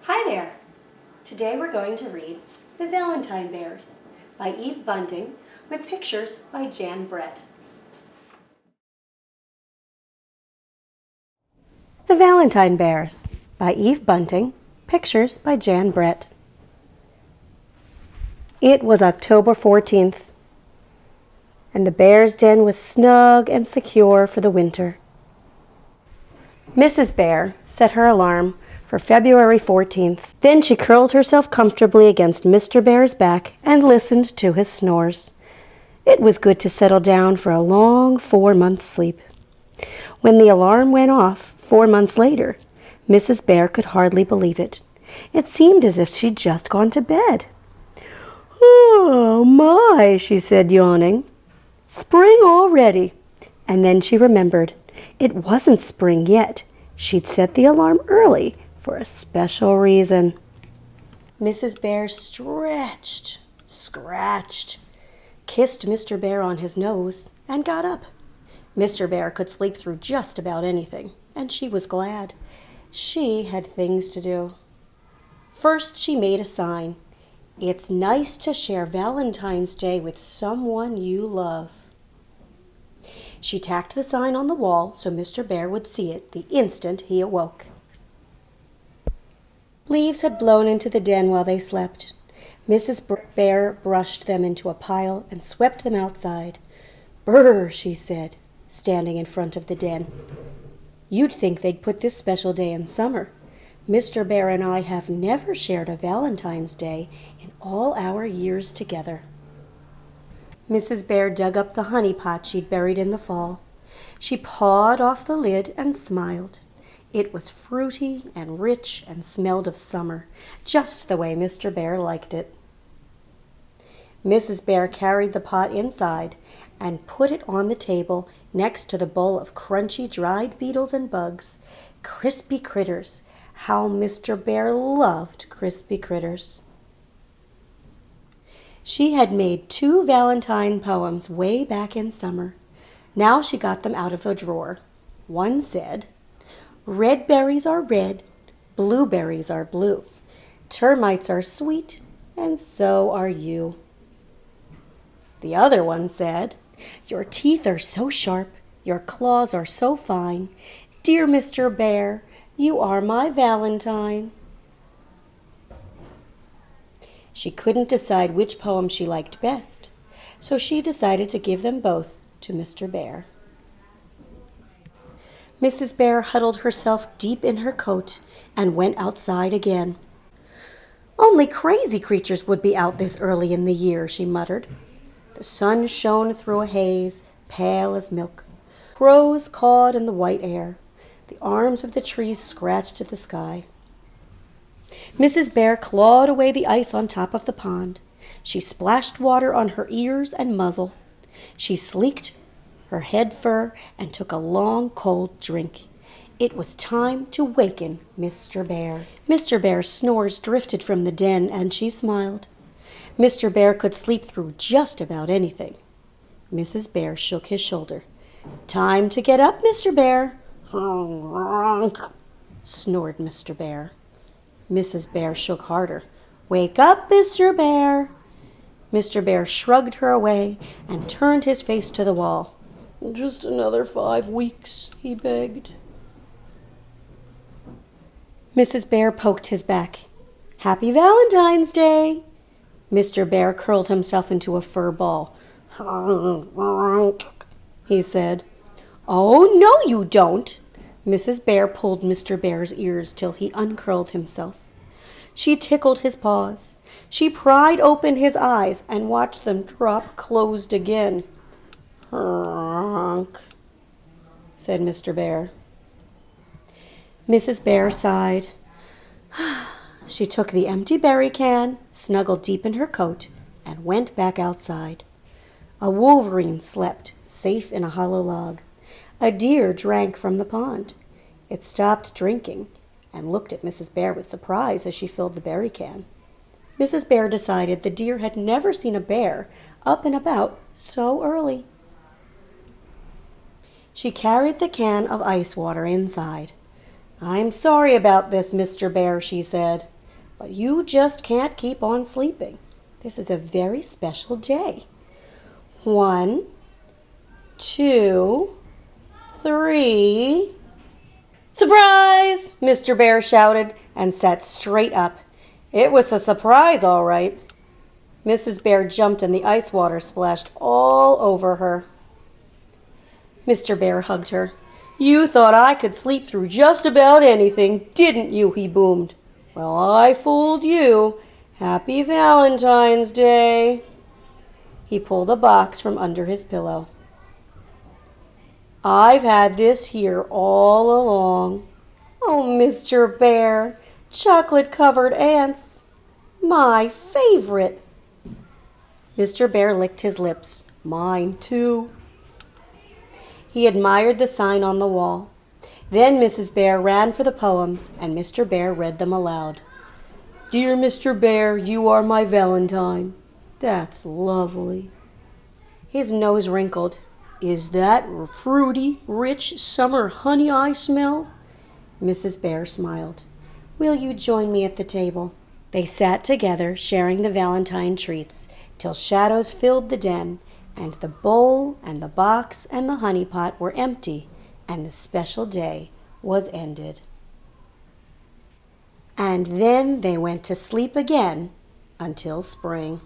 Hi there! Today we're going to read The Valentine Bears by Even Bunting with pictures by Jann Brett. The Valentine Bears by Even Bunting, pictures by Jann Brett. It was October 14th, and the bear's den was snug and secure for the winter. Mrs. Bear set her alarm for February 14th. Then she curled herself comfortably against Mr. Bear's back and listened to his snores. It was good to settle down for a long 4-month sleep. When the alarm went off 4 months later, Mrs. Bear could hardly believe it. It seemed as if she'd just gone to bed. "Oh, my," she said, yawning. "Spring already." And then she remembered. It wasn't spring yet. She'd set the alarm early for a special reason. Mrs. Bear stretched, scratched, kissed Mr. Bear on his nose, and got up. Mr. Bear could sleep through just about anything, and she was glad. She had things to do. First, she made a sign. "It's nice to share Valentine's Day with someone you love." She tacked the sign on the wall so Mr. Bear would see it the instant he awoke. Leaves had blown into the den while they slept. Mrs. Bear brushed them into a pile and swept them outside. "Brr," she said, standing in front of the den. "You'd think they'd put this special day in summer. Mr. Bear and I have never shared a Valentine's Day in all our years together." Mrs. Bear dug up the honey pot she'd buried in the fall. She pawed off the lid and smiled. It was fruity and rich and smelled of summer, just the way Mr. Bear liked it. Mrs. Bear carried the pot inside and put it on the table next to the bowl of crunchy dried beetles and bugs. Crispy critters! How Mr. Bear loved crispy critters! She had made 2 Valentine poems way back in summer. Now she got them out of a drawer. One said, "Red berries are red, blueberries are blue. Termites are sweet, and so are you." The other one said, "Your teeth are so sharp, your claws are so fine. Dear Mr. Bear, you are my Valentine." She couldn't decide which poem she liked best, so she decided to give them both to Mr. Bear. Mrs. Bear huddled herself deep in her coat and went outside again. "Only crazy creatures would be out this early in the year," she muttered. The sun shone through a haze, pale as milk. Crows cawed in the white air. The arms of the trees scratched at the sky. Mrs. Bear clawed away the ice on top of the pond. She splashed water on her ears and muzzle. She sleeked her head fur and took a long, cold drink. It was time to waken Mr. Bear. Mr. Bear's snores drifted from the den, and she smiled. Mr. Bear could sleep through just about anything. Mrs. Bear shook his shoulder. "Time to get up, Mr. Bear." Snored Mr. Bear. Mrs. Bear shook harder. "Wake up, Mr. Bear." Mr. Bear shrugged her away and turned his face to the wall. "Just another 5 weeks," he begged. Mrs. Bear poked his back. "Happy Valentine's Day." Mr. Bear curled himself into a fur ball. He said. "Oh, no, you don't." Mrs. Bear pulled Mr. Bear's ears till he uncurled himself. She tickled his paws. She pried open his eyes and watched them drop closed again. "Honk," said Mr. Bear. Mrs. Bear sighed. She took the empty berry can, snuggled deep in her coat, and went back outside. A wolverine slept, safe in a hollow log. A deer drank from the pond. It stopped drinking and looked at Mrs. Bear with surprise as she filled the berry can. Mrs. Bear decided the deer had never seen a bear up and about so early. She carried the can of ice water inside. "I'm sorry about this, Mr. Bear," she said. But you just can't keep on sleeping. This is a very special day. 1, 2, 3. Surprise! Mr. Bear shouted and sat straight up. It was a surprise, all right. Mrs. Bear jumped and the ice water splashed all over her. Mr. Bear hugged her. You thought I could sleep through just about anything, didn't you? He boomed. Well, I fooled you. Happy Valentine's Day. He pulled a box from under his pillow. I've had this here all along. Oh, Mr. Bear, chocolate-covered ants. My favorite. Mr. Bear licked his lips. Mine, too. He admired the sign on the wall. Then Mrs. Bear ran for the poems, and Mr. Bear read them aloud. Dear Mr. Bear, you are my Valentine. That's lovely. His nose wrinkled. Is that fruity, rich summer honey I smell? Mrs. Bear smiled. Will you join me at the table? They sat together, sharing the Valentine treats, till shadows filled the den, and the bowl and the box and the honey pot were empty, and the special day was ended. And then they went to sleep again until spring.